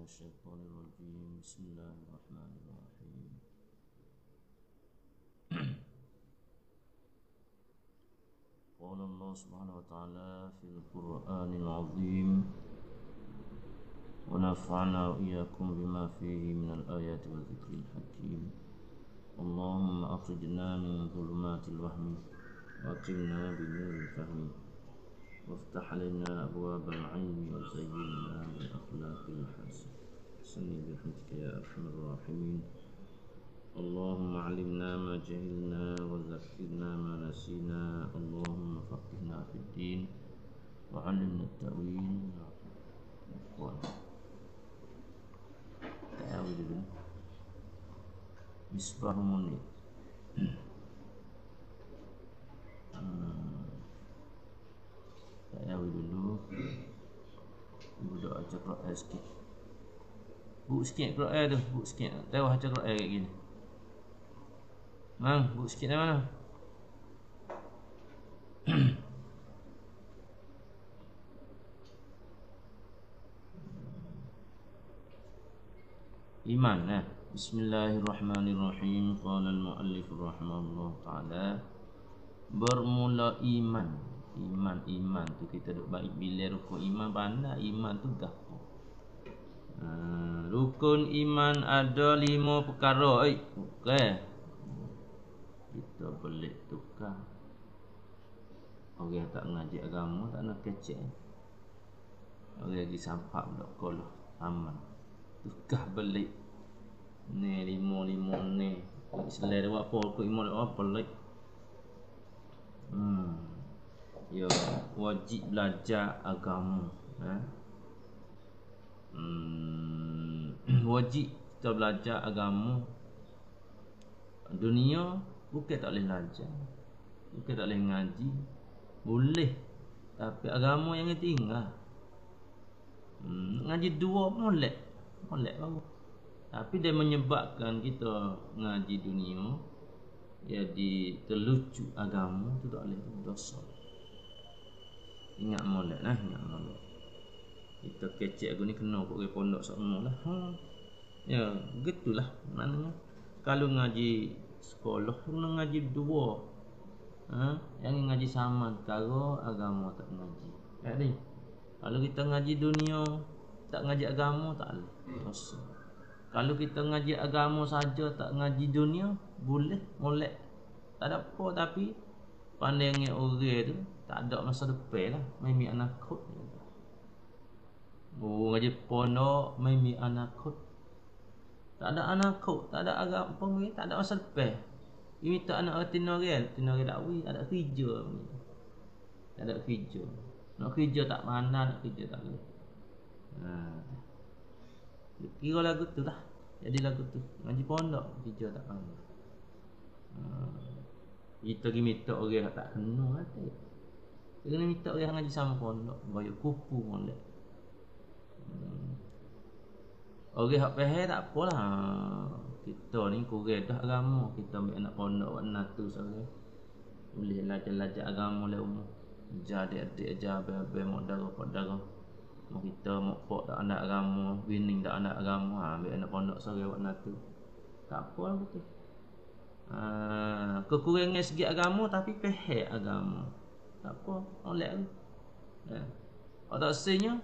الشيطان الرجيم بسم الله الرحمن الرحيم قال الله سبحانه وتعالى في القرآن العظيم ونفعنا وإياكم بما فيه من الآيات والذكر الحكيم اللهم أخرجنا من ظلمات الوهم وأكرمنا بنور الفهم وافتح لنا أبواب العلم وزينا بالأخلاق الحسنة برحمتك يا أرحم الراحمين اللهم علمنا ما جهلنا وذكرنا ما نسينا اللهم فقهنا في الدين وعلمنا التأويل تأويل مصباح منير Tayawi dulu. Ibu doa baca Quran sikit. Buk sikit Quran tu, buk sikit. Tahu baca Quran kayak gini. Mang, buk sikit dari mana? Iman nah. Bismillahirrahmanirrahim. Qala al-muallif rahimahullah taala. Bermula iman. Iman tu kita duk baik bila rukun iman pandai iman tu gapo. Rukun iman ada 5 perkara. Okey. Kita boleh tukar. Orang tak ngaji agama tak nak kecek. Orang lagi sampak dak kolah aman. Tukar balik. Ni 5 ni. Islam dia apa rukun iman apa lagi. Ya, wajib belajar agama. Wajib kita belajar agama. Dunia bukan tak boleh belajar, bukan tak boleh ngaji, boleh. Tapi agama yang tinggal. Ngaji 2 molek baru. Tapi dia menyebabkan kita ngaji dunia, jadi terlucu agama tu tak boleh dosa. Ingat molek lah, ingat molek. Kita kecek aku ni kena kok ke pondok semua lah. Ya, begitulah maknanya. Kalau ngaji sekolah kena ngaji 2. Yang ngaji sama perkara agama tak ngaji. Ni. Kalau kita ngaji dunia tak ngaji agama tak boleh. Dosa. Kalau kita ngaji agama saja tak ngaji dunia boleh molek. Tak ada apa tapi pandangnya orang tu tak ada masa depan lah. Main anak kot. Ngaji pondok main anak kot. Tak ada anak kot, tak ada agama pun, tak ada masa depan. Dia minta anak tinorial dakwi, tak ada kerja. Tak ada kerja. Nak kerja tak mana, nak kerja tak boleh. Kira lagu tu lah. Jadi lagu tu. Ngaji pondok kerja tak mana. Kita pergi minta orang tak kena hati. Kita kena minta orang ngaji sama pondok, bayar kupu molek. Orang hak faham tak apalah. Kita ni kurang dah agama, kita ambil anak pondok buat natu saja. Boleh belajar agama le umur. Jadi adik ajar be mak darah. Mak kita mak pak tak anak agama, bini tak anak agama, ambil anak pondok saja buat natu. Tak apa betul. Kekurangan segi agama tapi faham agama. Tak apa, molek tu. Tak senya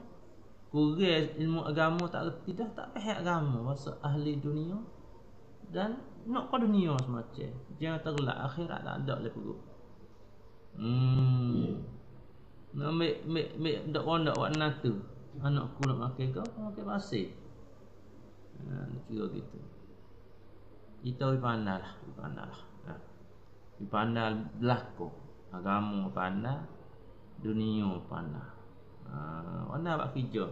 kurang ilmu agama tak reti dah tak faham agama, masa ahli dunia dan nak ke dunia semacam. Jangan tergelak akhirat tak ada le perut. Nak ambil dak pondok buat natu. Anakku nak makan ke makan pasir. Kira gitu. Kita pandai lah. Pandai berlaku. Agama pandai, dunia pandai. Pandai buat kerja.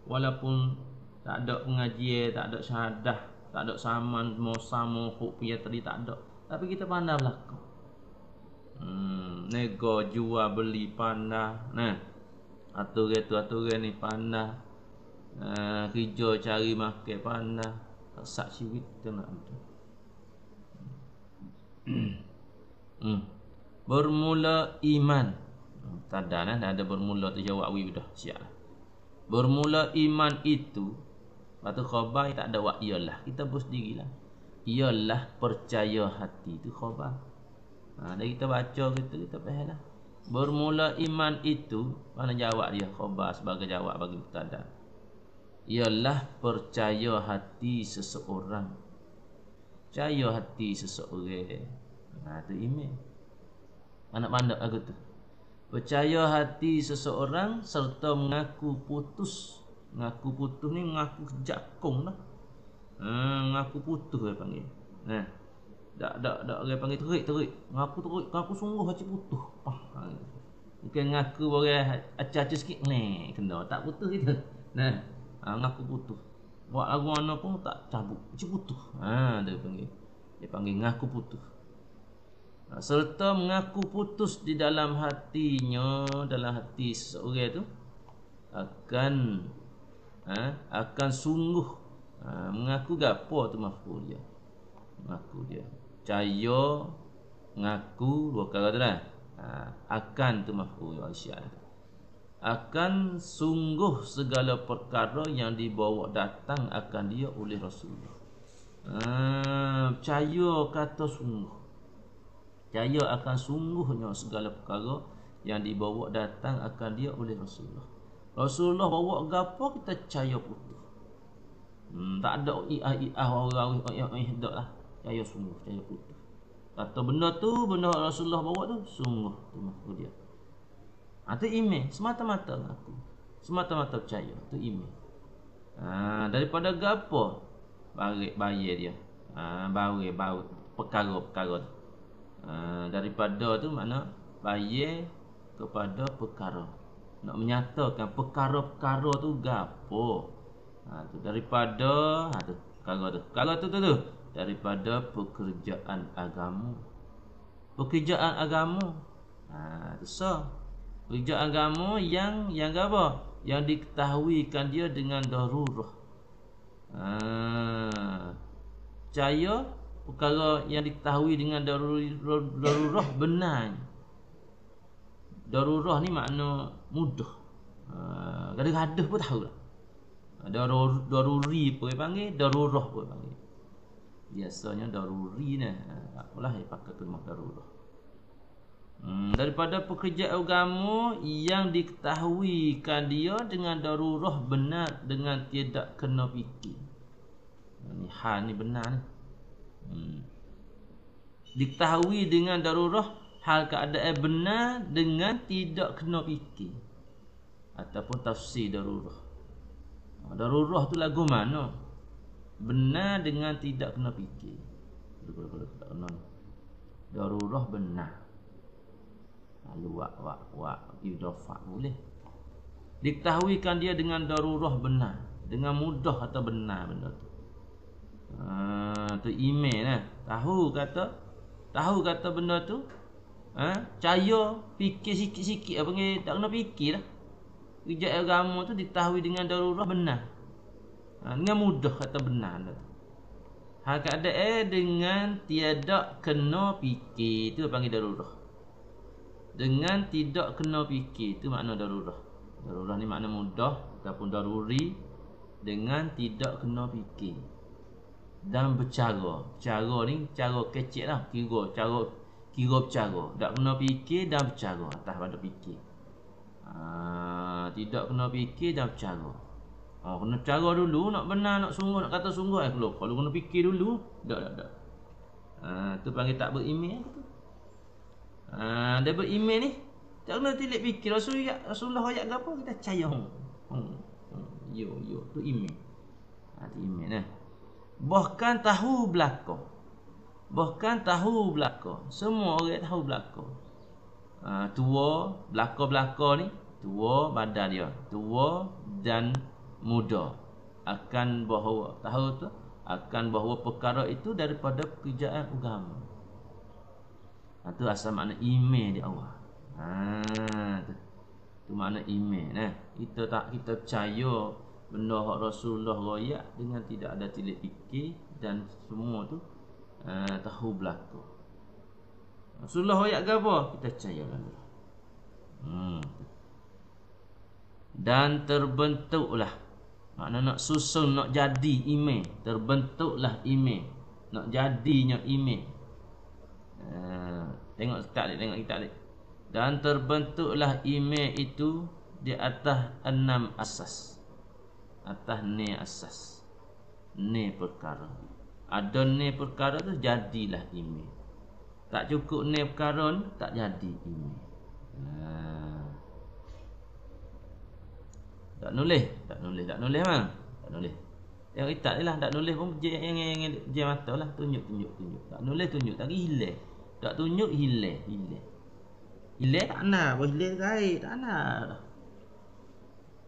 Walaupun tak ada pengajian, tak ada syahadah, tak ada saman, sama huk punya tadi tak ada. Tapi kita pandai berlaku. Nego jual beli pandai. Nah, aturan ni pandai. Kerja cari makan pandai. Tak siwit kita nak tu. Bermula iman. Tanda ada bermula tu jawab wi dah siap. Bermula iman itu Lepas tu khabar tak ada wak iyalah. Kita buat sendirilah. Iyalah percaya hati. Itu khabar. Dari kita baca kita faham lah. Bermula iman itu, mana jawab dia khabar sebagai jawab bagi mubtada. Ialah percaya hati seseorang. Percaya hati seseorang. Tu iman. Mana-mana aku tu. Percaya hati seseorang serta mengaku putus. Mengaku putus ni mengaku jakung lah. Mengaku putus dia panggil. Tak orang panggil terik. Ngaku sungguh hati putus. Bukan ngaku orang acah-acah sikit ni kena tak putus kita. Ngaku putus. Buat lagu mana pun tak cabut. Hati putus. Dia panggil ngaku putus. Serta mengaku putus di dalam hatinya, dalam hati seseorang tu akan sungguh mengaku gapo tu maf'ul dia. Mengaku dia. Percaya, ngaku dua kali tu dah. Akan tu maf'ul isyak. Akan sungguh segala perkara yang dibawa datang akan dia oleh Rasulullah. Percaya kata sungguh. Percaya akan sungguhnya segala perkara yang dibawa datang akan dia oleh Rasulullah. Rasulullah bawa gapo kita percaya putus. Tak ada orang tak lah. Percaya sungguh, percaya putus. Kata benda Rasulullah bawa tu sungguh tu maksud dia. Tu iman semata-mata aku. Semata-mata percaya tu iman. Daripada gapo bayar dia. Bau perkara-perkara tu. Daripada tu makna bayar kepada perkara. Nak menyatakan perkara-perkara tu gapo. Tu daripada tu perkara tu daripada pekerjaan agama. Pekerjaan agama. Tu pekerjaan agama yang apa? Yang diketahuikan dia dengan darurah. Percaya perkara yang diketahui dengan darurah benar. Darurah ni makna mudah. Kadang-kadang pun tahu lah. Daruri pun panggil, darurah pun panggil. Biasanya daruri ni. Apalah dia pakai kalimah darurah. Daripada pekerjaan agama yang diketahuikan dia dengan darurah benar, dengan tidak kena fikir. Ni hal ni benar ni. Diketahui dengan darurah hal keadaan benar dengan tidak kena fikir. Ataupun tafsir darurah. Darurah tu lagu mana? Benar dengan tidak kena fikir. Darurah benar. Lalu idafah boleh. Diketahuikan dia dengan darurah benar, dengan mudah atau benar benda tu. Tu email lah. Tahu kata benda tu. Percaya, fikir sikit-sikit apa panggil tak kena fikir lah. Kerja agama tu diketahui dengan darurah benar. Dengan mudah kata benar tu. Hal keadaan dengan tiada kena fikir tu panggil darurah. Dengan tidak kena fikir tu makna darurah. Darurah ni makna mudah ataupun daruri dengan tidak kena fikir. Dan bercara. Cara ni cara kecil lah. Kira bercara. Tak kena fikir dan bercara. Atas pada fikir. Tidak kena fikir dan bercara. Kena bercara dulu. Nak benar, nak sungguh, nak kata sungguh. Kalau kena fikir dulu. Tak. Tu panggil tak beriman. Dia beriman ni. Tak kena tilik fikir. Rasulullah ayat ke apa? Kita percaya. Yo. Tu iman. Tu iman lah. Bahkan tahu belaka. Semua orang tahu belaka. Tua, belaka ni. Tua badan dia. Tua dan muda. Akan bahawa, tahu tu? Akan bahawa perkara itu daripada pekerjaan agama. Itu asal makna iman di awal. Tu makna iman. Kita percaya benda hak Rasulullah royak dengan tidak ada tilik fikir dan semua tu tahu belaka. Rasulullah royak ke apa? Kita percaya kan. Dan terbentuklah Makna nak susun, nak jadi ime, terbentuklah ime, nak jadinya ime. Tengok taklid, tengok taklid. Dan terbentuklah ime itu di atas 6 asas. Atas ni asas. Ni perkara. Ada ni perkara tu jadilah ime. Tak cukup ni perkara ni, tak jadi ime. Tak nulis mah. Tak nulis. Yang itak ni lah, tak nulis pun yang mata lah, tunjuk. Tak nulis tunjuk, tak hilang. Tak tunjuk hilang. Hilang tak nak, boleh hilang gaib, tak nak.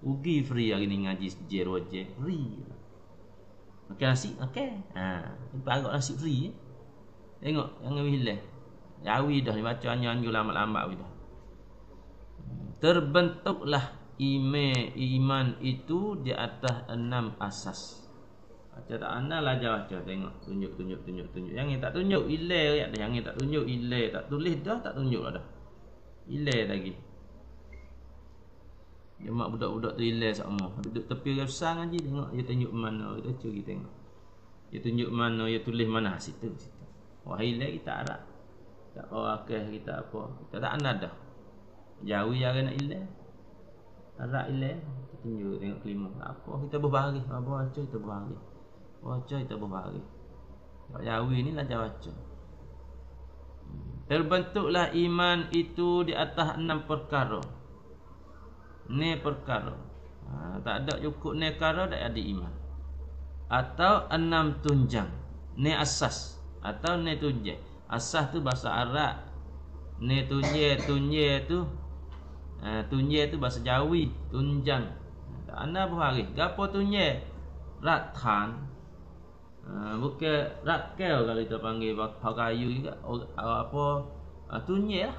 Ugi free hari ni ngaji sejer wajah, free. Makan nasi, okey. Lepas agak nasi free. Tengok, jangan hilang. Jawi dah ni baca anjur lambat-lambat dah. Terbentuklah iman itu di atas 6 asas. Baca tak anda lah baca, tengok, tunjuk. Yang tak tunjuk hilang ya, yang tak tunjuk hilang, tak tulis dah, tak tunjuk dah. Hilang lagi. Dia mak budak-budak tu hilang semua. Duduk tepi besar ngaji, tengok dia tunjuk mana, kita curi tengok. Dia tunjuk mana, dia tulis mana situ. Wah hilang kita arah. Tak awakah kita apa. Kita tak anda dah. Jauh yang nak hilang. Arak hilang, tunjuk tengok kelima. Apa kita berbahari? Apa baca kita berbahari? Baca kita berbahari. Pak Jawi ni lah baca. Terbentuklah iman itu di atas 6 perkara. Ni perkara. Tak ada cukup ni perkara tak ada iman. Atau 6 tunjang. Ni asas. Atau ni tunjang. Asas tu bahasa Arab. Ni tunjang tu. Tunjang tu bahasa Jawi. Tunjang. Tak ada berhari. Gapo tunjang? Rathan. Bukan ratkel kalau kita panggil kayu juga. Apa? Tunjang lah.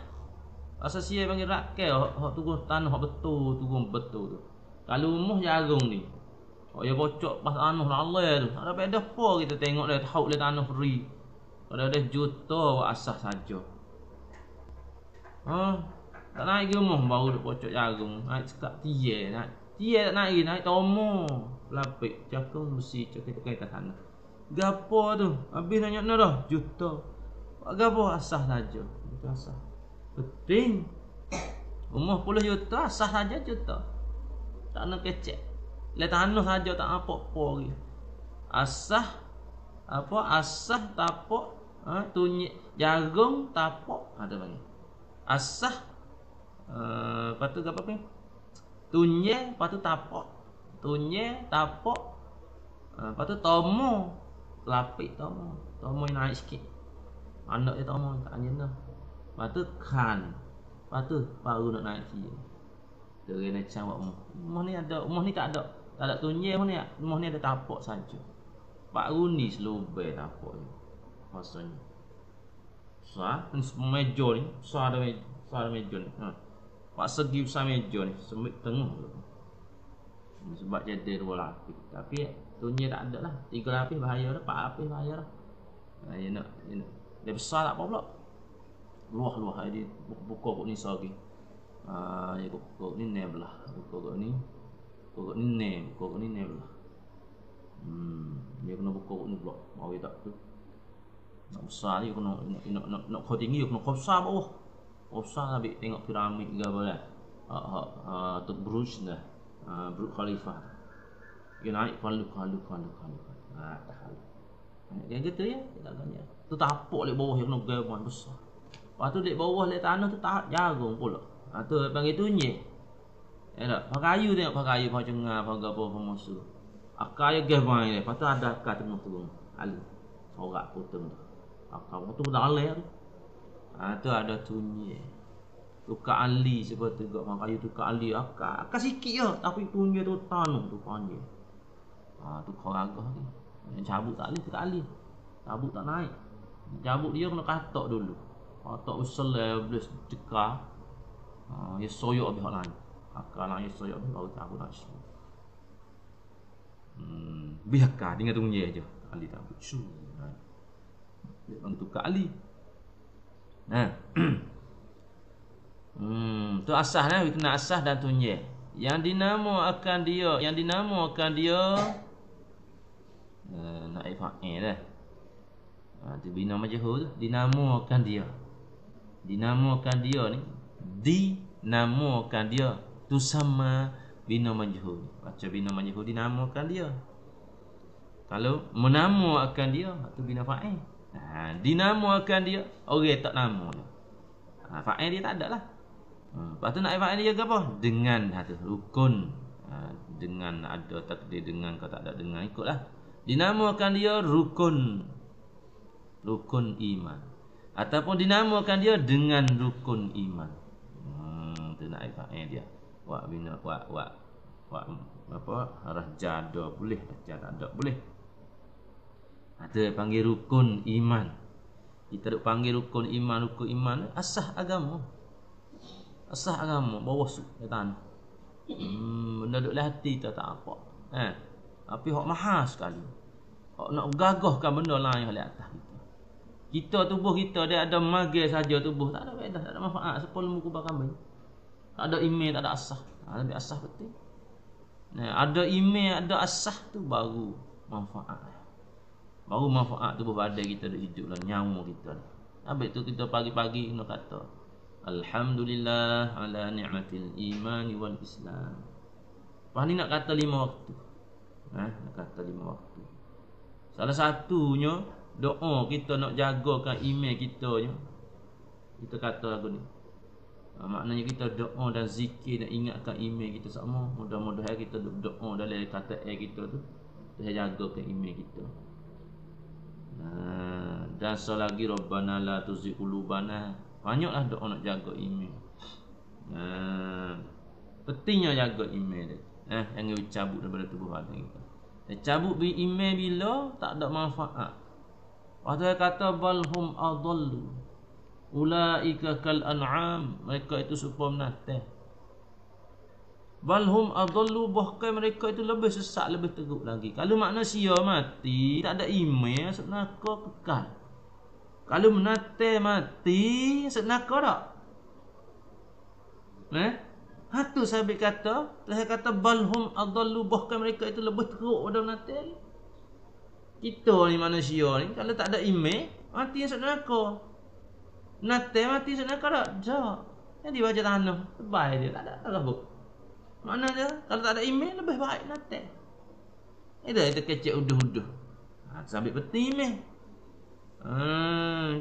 Asal sia panggil ratkel. Hak turun tanah betul tu. Kalau umuh jagung ni. Oh ya bocok pas tanah Allah tu. Ada beda apa kita tengok dia tahu dia tanah free. Kalau ada juta asas saja. Tak naik rumah baru duk pocok jagung. Naik sekak tiye, tak naik tomo. Lapik cakung besi cakung ke sana. Gapo tu? Habis nak dah juta. Gapo asah saja. Itu asah. Penting. Rumah 10 juta asah saja juta. Tak nak kecek. Le tanah saja tak apa-apa lagi. Asah apa? Asah tapok, tunyik jagung tapok ada bagi. Asah lepas tu apa ni? Tunye, lepas tu tapok. Tunye, tapok. Lepas tu tomo. Lapik tomo. Tomo yang naik sikit. Anak dia tomo tak anjena. Lepas tu kan. Lepas tu baru nak naik sikit. Dia nak cakap rumah ni ada, rumah ni tak ada. Tak ada tunye rumah ni ada tapok saja. Baru ni selubeh tapok ni. Maksudnya. Besar, ni meja ni. Besar ada meja ni. Pak segi besar meja ni, sembit tengah tu. Sebab jadi 2 lapis. Tapi tunye tak ada lah. 3 lapis bahaya dah, 4 lapis bahaya dah. Dia nak. Dia besar tak apa pula. Luah dia buka kok ni sagi. Dia kok ni ne belah. Buka kok ni ne belah. Dia kena buka kok ni pula. Mau tak tu. Nak besar dia kena nak kau tinggi kena kau besar bawah. Besar ambil tengok piramid ke apa dah. Tu Burj dah. Burj Khalifah. Dia naik kalu. Tak halu. Dia gitu ya, tak banyak. Tu tapok lek bawah yang kena gaban besar. Lepas tu lek bawah lek tanah tu tak jagung pula. Tu panggil tunye. Tak, kayu tengok kayu kau cengah apa musuh. Akar dia gaban ni. Lepas tu ada akar tengah turun. Halu. Sorak potong tu. Akar tu dalai tu. Tu ada tunye. Tukar ali sebab tu gak kayu tukar ali akar sikit je tapi tunye tu tanah tu panjang. Tu kau agak ni. Yang cabut tak boleh tukar ali. Cabut tak naik. Cabut dia kena katok dulu. Katok usel boleh cekar. Dia soyok habis hak lain. Akar lain soyok habis baru cabut nak semua. Biarkan dengan tunye je. Ali tak bucu. Dia bang tukar ali. Tu asah kena asah dan tunye. Yang dinamakan dia nak fa'il dah. Tu bina majhul tu dinamakan dia ni dinamakan dia tu sama bina majhul. Baca bina majhul dinamakan dia. Kalau menamakan dia tu bina fa'il. Dinamakan dia orang tak nama dia. Fa'il dia tak ada lah. Lepas tu nak fa'il dia ke apa? Dengan rukun. Dengan ada takdir dengan, kalau tak ada dengan ikutlah. Dinamakan dia rukun iman, ataupun dinamakan dia dengan rukun iman. Tu nak fa'il dia. Wa bina wa apa? Rajada boleh, rajada boleh. Tu panggil rukun iman. Kita duk panggil rukun iman asas agama. Bawah tanah. Benda duk dalam hati tak apa. Tapi hak mahal sekali. Hak nak gagahkan benda lain oleh atas kita. Kita tubuh kita dia ada magil saja tubuh, tak ada faedah, tak ada manfaat. Sepuluh muka kambing. Tak ada email, tak ada asah. Lebih asah betul. Ada email, ada asah tu baru manfaat. Baru manfaat tubuh badan kita duk hidup lah, nyawa kita. Habis tu kita pagi-pagi nak kata alhamdulillah ala ni'matil iman wal islam. Lepas ni nak kata 5 waktu. Nak kata 5 waktu. Salah satunya doa kita nak jagakan iman kita nya. Kita kata lagu ni. Maknanya kita doa dan zikir dan ingatkan iman kita sama. Mudah-mudahan kita doa dalam kata kita tu Tuhan jagakan iman kita. Dan selagi Rabbana la tuzigh qulubana. Banyaklah doa nak jaga iman. Pentingnya jaga iman dia. Jangan cabut daripada tubuh badan kita. Cabut iman bila tak ada manfaat. Pasal kata balhum adallu ulaika kal an'am, mereka itu serupa binatang. Balhum adallu, bahkan mereka itu lebih sesat, lebih teruk lagi. Kalau manusia mati tak ada iman, masuk neraka kekal. Kalau binatang mati masuk neraka tak? Tu sahabat kata, Tuhan kata balhum adallu, bahkan mereka itu lebih teruk pada binatang. Kita ni manusia ni kalau tak ada iman mati masuk neraka. Binatang mati masuk neraka tak? Tak. Jadi baca tanah, terbaik dia, tak ada apa. Mana dia kalau tak ada iman lebih baik binatang. Itu kecil uduh-uduh. Sahabat penting iman.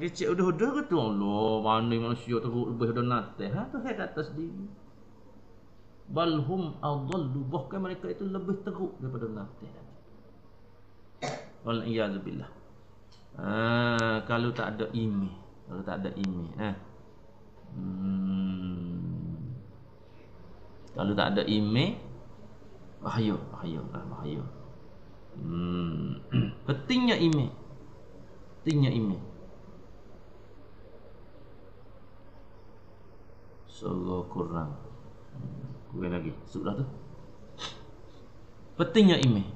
Kecil uduh-uduh ke tu Allah, mana manusia teruk lebih pada binatang. Tu saya kata sendiri. Balhum adallu, bahkan mereka itu lebih teruk daripada binatang. Wal iyad billah. Kalau tak ada iman, kalau tak ada iman, bahaya. Pentingnya iman. Surah Quran. Kuih lagi. Sudah tu. Pentingnya iman.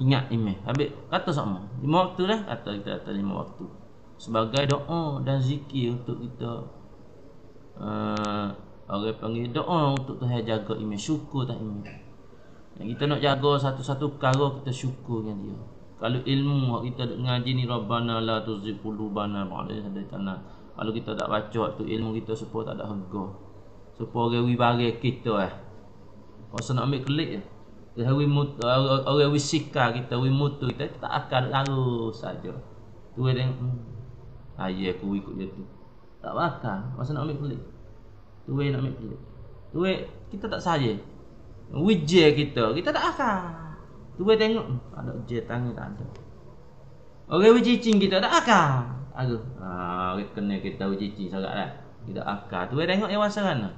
Ingat iman. Habis kata sama. 5 waktu dah. Kata 5 waktu. Sebagai doa dan zikir untuk kita. Orang panggil doa untuk Tuhan jaga iman. Syukur tak iman. Kita nak jaga satu-satu perkara, kita syukur dengan dia. Kalau ilmu kita ngaji ni Rabbana la tuzigh qulubana ba'da idh hadaytana. Kalau kita tak baca waktu ilmu kita supaya tak ada harga. Supaya orang wibare kita Masa nak ambil kelik orang wisika kita, wimutu kita tak akan larus saja. Tu yang ayah aku ikut dia tu. Tak bakal masa nak ambil kelik. Tu nak ambil kelik. Tu kita tak sayang. Wije kita tak akal. Tu tengok ada je tangan tak ada. Orang wicicing kita tak akal. Kena kita wicicing sangat dah. Kita akal. Tu tengok yang masa mana.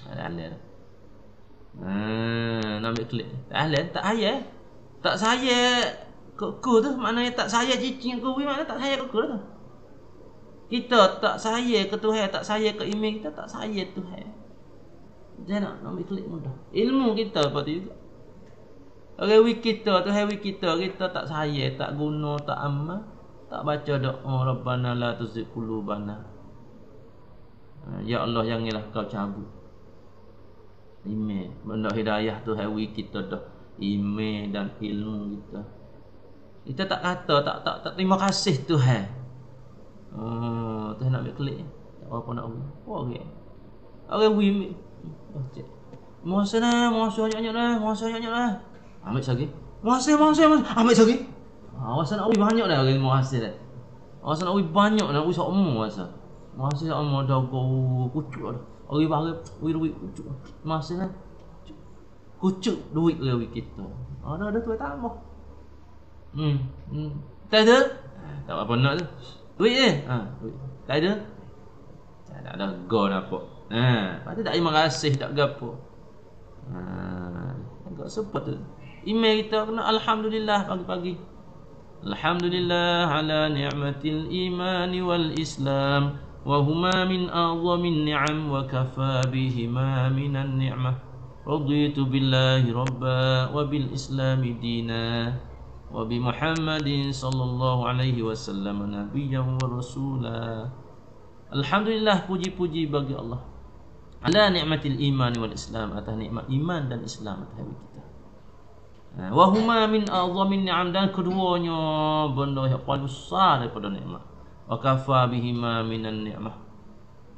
Halal. Nak ambil klik. Halal tak ayah. Tak saya kuku tu maknanya tak saya cicing kuwi, maknanya tak saya kuku tu. Kita tak saya ke Tuhan, tak saya ke iman kita, tak saya Tuhan. Jangan nak ambil klik mudah. Ilmu kita apa tu juga. Rewi kita, Tuhan rewi kita tak saya, tak guna, tak amal, tak baca doa Rabbana la tuzigh qulubana. Ya Allah, janganlah kau cabut Email. Benda hidayah tu hawi kita dah. Email dan ilmu kita. Kita tak kata, tak terima kasih Tuhan. Oh, Tuhan nak ambil klik. Tak apa nak ambil. Okey. Okey, email. Oh, cik. Muasa banyak-banyak dah. Ambil sagi. Muasa. Ambil sagi. Muasa nak banyak dah orang muasa dah. Muasa nak banyak dah, sama muasa. Muasa sama dah kucuk dah. Orang bagi duit kucuk. Muasa dah. Kucuk duit orang kita. Ada tu tambah. Tak ada. Tak apa nak tu. Duit je. Duit. Tak ada. Tak ada go nampak. Patut tak terima kasih tak gapo. Agak support tu. Email kita kena alhamdulillah pagi-pagi. Alhamdulillah ala ni'matil iman wal islam wa huma min a'zamin ni'am wa kafa bihima minan ni'mah. Raditu billahi rabba wa bil islami dina wa bi Muhammadin sallallahu alaihi wasallam nabiyyan wa rasula. Alhamdulillah, puji-puji bagi Allah. Ala ni'matil iman wal islam, atas nikmat iman dan Islam atas kita. Wa huma min a'zamin ni'am, dan keduanya benda yang paling besar daripada nikmat. Wa kafa bihima minan ni'mah,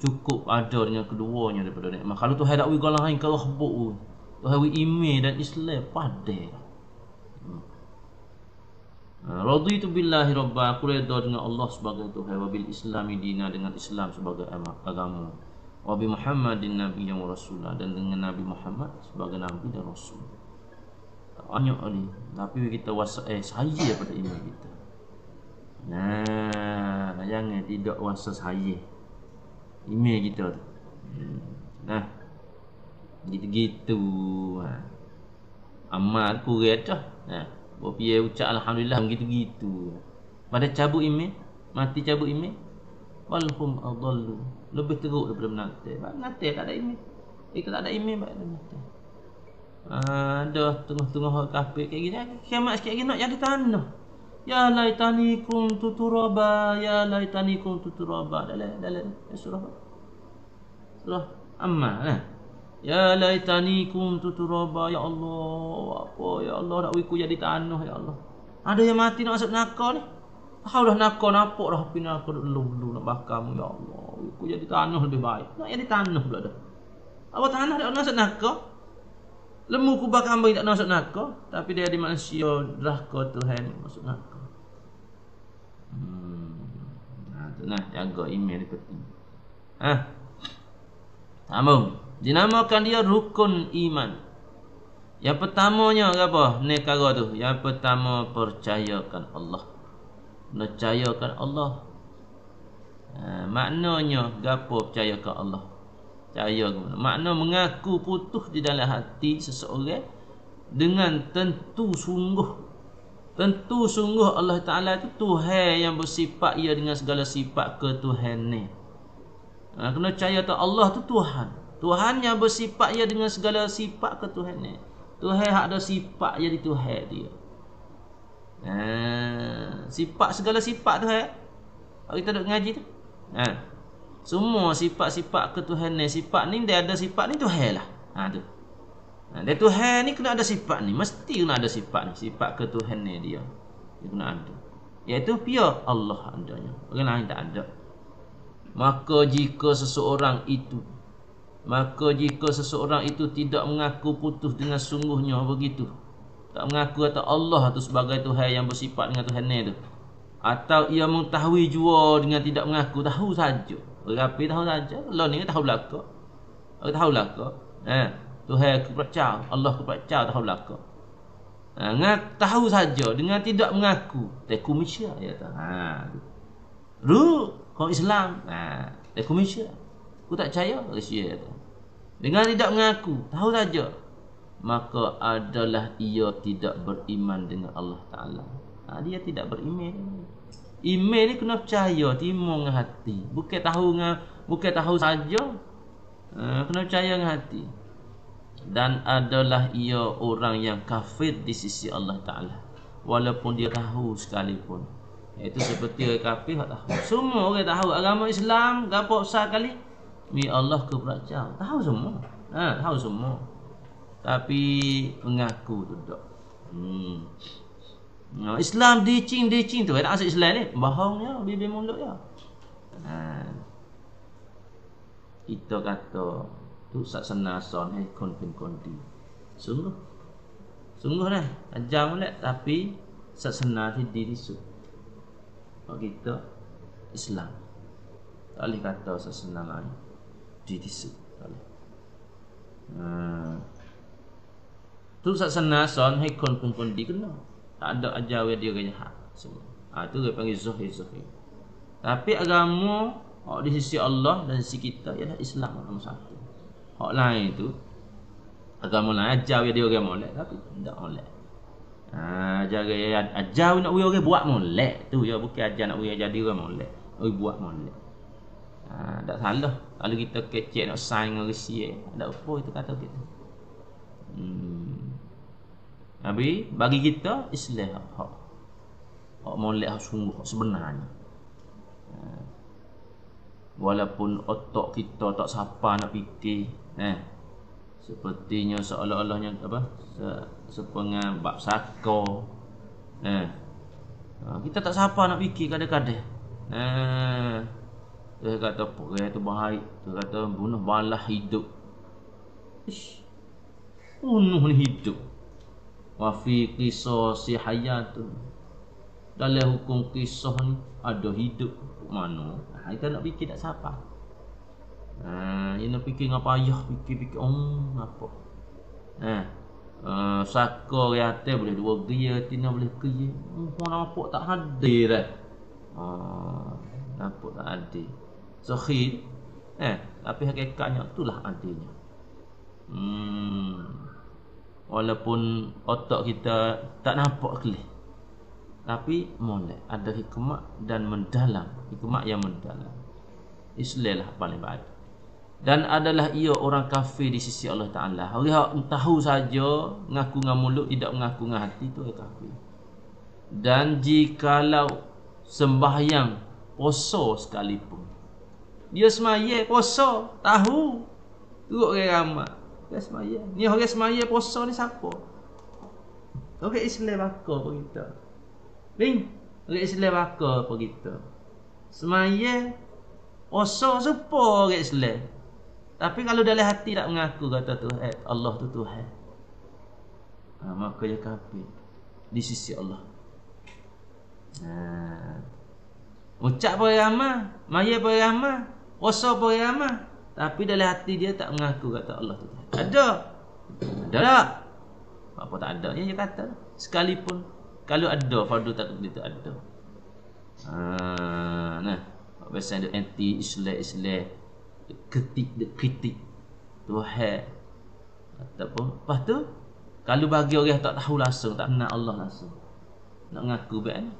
cukup ada dengan keduanya daripada nikmat. Kalau Tuhan tak wi galah lain kalau habuk Tuhan wi iman dan Islam padai. Raditu billahi rabba, aku redha dengan Allah sebagai Tuhan, wa bil islami dina, dengan Islam sebagai agama, wa bi Muhammadin nabiyyan wa rasulah, dan dengan Nabi Muhammad sebagai nabi dan rasul. Banyak ni, tapi kita saya pada iman kita. Jangan tidak wasa saya iman kita tu. Gitu-gitu. Amal kurang dah. Berpia ucap alhamdulillah gitu-gitu. Pada cabut email, mati cabut email, walhum adallu, lebih teruk daripada menanti. Menanti tak ada email. Jika tak ada email baik menanti. Dah tengah-tengah kafir kayak gini, kiamat sikit lagi nak jadi tanah. Ya laitani kuntu turaba, ya laitani kuntu turaba. Dalam surah Amma lah. Ya laitani kuntu turaba, ya Allah, apa ya Allah, nak wiku jadi tanah ya Allah. Ada yang mati nak masuk neraka ni. Tahu dah neraka nampak dah api neraka dulu nak bakarmu ya Allah. Wiku jadi tanah lebih baik. Nak jadi tanah pula dah. Apa tanah tak nak masuk neraka? Lemu ku bakar ambil tak nak masuk neraka, tapi dia di manusia neraka Tuhan masuk neraka. Tu nah, jaga email penting. Sambung. Dinamakan dia rukun iman. Yang pertamanya apa? Nekara tu. Yang pertama, percayakan Allah. Percayakan Allah. Maknanya gapo percayakan Allah? Percaya ke mana? Makna mengaku putus di dalam hati seseorang dengan tentu sungguh. Tentu sungguh Allah Ta'ala itu Tuhan yang bersifat ia dengan segala sifat ketuhanan. Kena percaya tak Allah tu Tuhan. Tuhan yang bersifat ia dengan segala sifat ketuhanan. Tuhan ada sifat jadi Tuhan dia. Sifat segala sifat Tuhan. Kalau kita duk ngaji tu. Semua sifat-sifat ketuhanan. Sifat ni dia ada sifat ni Tuhan lah. Tu. Dia Tuhan ni kena ada sifat ni. Mesti kena ada sifat ni. Sifat ketuhanan dia. Dia kena ada. Iaitu pure Allah adanya. Orang lain tak ada. Maka jika seseorang itu tidak mengaku putus dengan sungguhnya begitu, tak mengaku kata Allah itu sebagai Tuhan yang bersifat dengan Tuhan itu, atau ia mengetahui jua dengan tidak mengaku, tahu saja. Rapi tahu saja. Allah ni tahu belaka. Tahu belaka. Tuhan kepercayaan, Allah kepercayaan tahu belaka. Tahu saja dengan tidak mengaku. Teku Malaysia ya tak. Kau Islam. Teku Malaysia. Aku tak percaya Malaysia tu. Dengan tidak mengaku, tahu saja, maka adalah ia tidak beriman dengan Allah Ta'ala. Dia tidak beriman. Iman ni kena percaya, timur dengan hati. Bukan tahu saja. Kena percaya dengan hati. Dan adalah ia orang yang kafir di sisi Allah Ta'ala, walaupun dia tahu sekalipun. Itu seperti orang kafir tak tahu. Semua orang tahu agama Islam gapo besar kali. Mi Allah kepercayaan. Tahu semua. Tahu semua. tapi mengaku tu tak. Islam dicing tu tak asal Islam ni bohongnya bibir mulut ya. Kita kata tu saksana son kon kondi. Sungguh dah ajar molek tapi saksana di disu. Kalau kita Islam tak boleh kata saksana lain di disu. Tu saksana son kon kondi kena. Tak ada ajar dia jahat semua. Tu dia panggil zahir. Tapi agama di sisi Allah dan sisi kita ialah Islam nombor satu. Hak lain tu agama lain ajar dia orang molek tapi tak molek. Ajar nak orang buat molek tu ya, bukan ajar nak orang jadi orang molek. Buat molek. Tak salah. Kalau kita kecek nak sign dengan resi tak apa itu kata kita. Tapi bagi kita Islam hak molek hak sungguh hak sebenarnya. Walaupun otak kita tak siapa nak fikir, sepertinya seolah-olahnya apa? Sepengah bab saka. Kita tak siapa nak fikir kadang-kadang. Dia kata perang tu baik, dia kata bunuh balah hidup. Bunuh ni hidup. Wa fi qisasi hayatun. Dalam hukum kisah ni ada hidup mana? Kita nak fikir tak siapa. Dia nak fikir ngapa ayah fikir apa. Saka riate boleh dua geria, tina boleh geria. Nampak tak hadir dah. Nampak tak hadir. Sahih. Tapi hakikatnya itulah adilnya. Walaupun otak kita tak nampak kelih, tapi molek ada hikmah dan mendalam, hikmah yang mendalam. Islam lah paling baik. Dan adalah ia orang kafir di sisi Allah Ta'ala. Orang yang tahu saja, ngaku dengan mulut, tidak mengaku dengan hati, itu orang kafir. Dan jikalau sembahyang puasa sekalipun, dia semaya puasa, tahu turut orang ramai orang semaya. Ni orang semaya puasa ni siapa? Orang Islam baka apa kita? Orang Islam baka apa kita? Semaya puasa siapa orang Islam? Tapi kalau dalam hati tak mengaku kata Tuhan, Allah tu Tuhan, maka dia kafir di sisi Allah. Ucap apa ramai, maya apa ramai, puasa apa ramai, tapi dalam hati dia tak mengaku kata Allah tu Tuhan. Ada tak? Apa tak ada? Dia kata sekalipun kalau ada fardu takut itu ada. Biasa ada anti Islam kritik Tuhan ataupun lepas tu kalau bagi orang tak tahu langsung, tak kenal Allah langsung, nak ngaku baik ni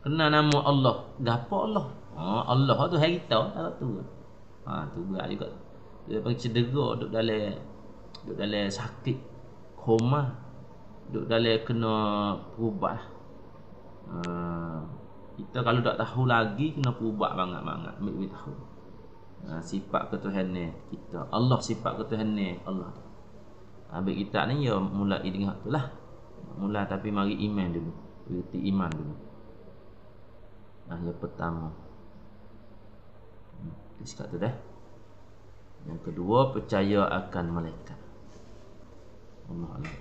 kenal nama Allah, gapo Allah? Allah tu hari kita tak tahu. Tu berat juga. Dia panggil cedera, duduk dalam sakit koma, duduk dalam kena perubat. Kita kalau tak tahu lagi kena perubat banget-banget ambil tahu. Sifat ketuhanan ni kita, Allah sifat ketuhanan Allah. Habis kita ni ya mulai dengan itulah. Mula tapi mari iman dulu. Berarti iman dulu. Yang pertama. Cakap tu dah. Yang kedua percaya akan malaikat. Allah Allah.